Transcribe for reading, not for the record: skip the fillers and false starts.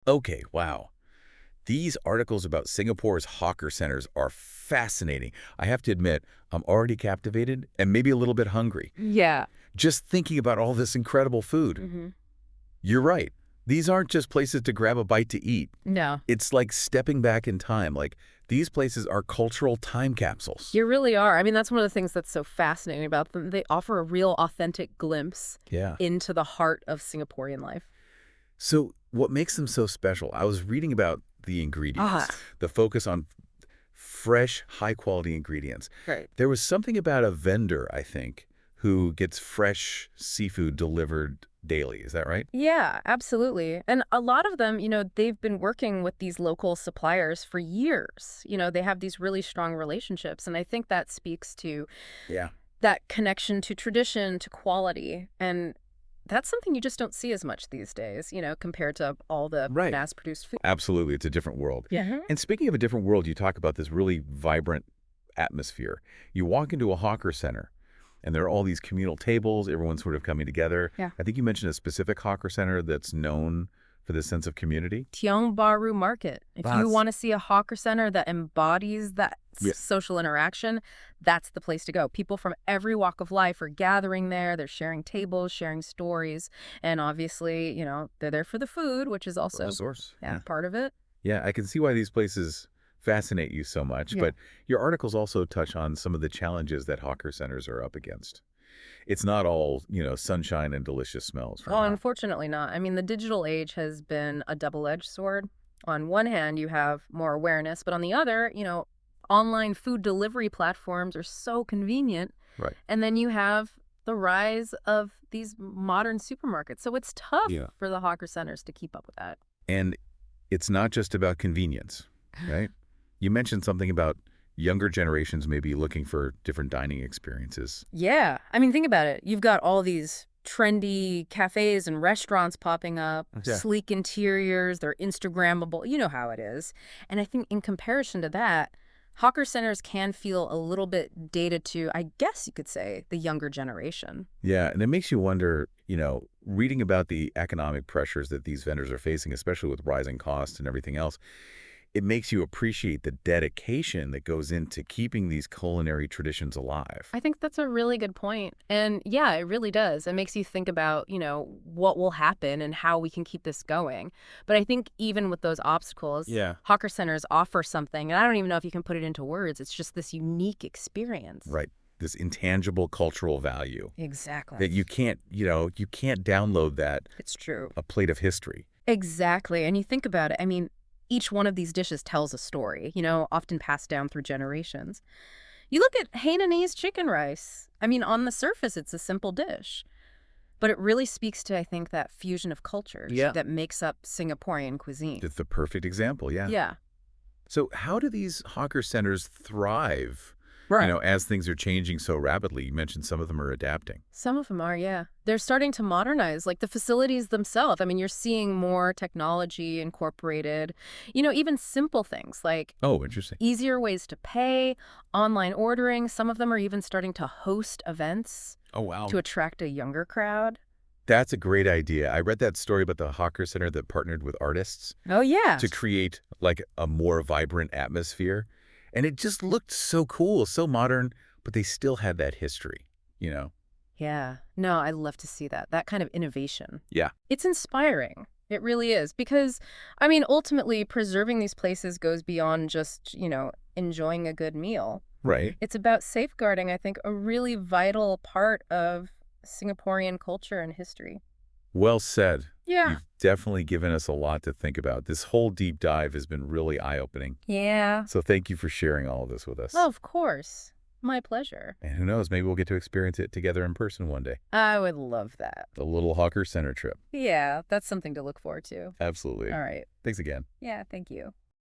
Okay, wow. These articles about Singapore's hawker centers are fascinating. I have to admit, I'm already captivated and maybe a little bit hungry, Yeah. just thinking about all this incredible food. hmm You're right. These aren't just places to grab a bite to eat. No, It's like stepping back in time. Like, these places are cultural time capsules. you really are. I mean, that's one of the things that's so fascinating about them. They offer a real authentic glimpse Yeah. into the heart of Singaporean life. So what makes them so special? I was reading about the Ah, ingredients, the focus on fresh, high-quality ingredients. right. There was something about a vendor, I think, who gets fresh seafood delivered daily. Is that right? Yeah, absolutely. And a lot of them, they've been working with these local suppliers for years. They have these really strong relationships. And I think that speaks to Yeah. that connection to tradition, to quality. And that's something you just don't see as much these days, compared to all the Right. mass-produced food. Absolutely. It's a different world. Yeah. And speaking of a different world, you talk about this really vibrant atmosphere. You walk into a hawker center, and there are all these communal tables, everyone's sort of coming together. Yeah. I think you mentioned a specific hawker center that's known for this sense of community. Tiong Bahru Market. If you That's want to see a hawker center that embodies that Yeah. social interaction, that's the place to go. People from every walk of life are gathering there. They're sharing tables, sharing stories. And obviously, they're there for the food, which is also source. part of it. Yeah, I can see why these places fascinate you so much, Yeah. but your articles also touch on some of the challenges that hawker centers are up against. It's not all, sunshine and delicious smells right Oh, now. unfortunately not. I mean, the digital age has been a double-edged sword. On one hand, you have more awareness, but on the other, online food delivery platforms are so convenient. Right. And then you have the rise of these modern supermarkets. So it's tough Yeah. for the hawker centers to keep up with that. And it's not just about convenience, right? You mentioned something about younger generations maybe looking for different dining experiences. Yeah. I mean, think about it. You've got all these trendy cafes and restaurants popping up, Yeah. sleek interiors, they're Instagrammable. You know how it is. And I think in comparison to that, hawker centers can feel a little bit dated to, I guess you could say, the younger generation. Yeah, and it makes you wonder, reading about the economic pressures that these vendors are facing, especially with rising costs and everything else, it makes you appreciate the dedication that goes into keeping these culinary traditions alive. I think that's a really good point. And yeah, it really does. It makes you think about, what will happen and how we can keep this going. But I think even with those obstacles, Yeah. hawker centers offer something, and I don't even know if you can put it into words. It's just this unique experience. Right. This intangible cultural value Exactly. that you can't, you can't download that It's true. a plate of history. Exactly. And you think about it, I mean, each one of these dishes tells a story, often passed down through generations. You look at Hainanese chicken rice. I mean, on the surface, it's a simple dish. But it really speaks to, I think, that fusion of cultures Yeah. that makes up Singaporean cuisine. It's the perfect example, yeah. Yeah. So how do these hawker centers thrive, Right. as things are changing so rapidly? You mentioned some of them are adapting. Some of them are, yeah. They're starting to modernize, like the facilities themselves. I mean, you're seeing more technology incorporated, even simple things like Oh, interesting. easier ways to pay, online ordering. Some of them are even starting to host events Oh, wow. to attract a younger crowd. That's a great idea. I read that story about the hawker center that partnered with artists Oh, yeah. to create like a more vibrant atmosphere. And it just looked so cool, so modern, but they still had that history. Yeah. No, I love to see that. That kind of innovation. Yeah. It's inspiring. It really is. Because, I mean, ultimately, preserving these places goes beyond just, enjoying a good meal. Right. It's about safeguarding, I think, a really vital part of Singaporean culture and history. Well said. Yeah. You've definitely given us a lot to think about. This whole deep dive has been really eye-opening. Yeah. So thank you for sharing all of this with us. Oh, of course. My pleasure. And who knows, maybe we'll get to experience it together in person one day. I would love that. The little hawker center trip. Yeah, that's something to look forward to. Absolutely. All right. Thanks again. Yeah, thank you.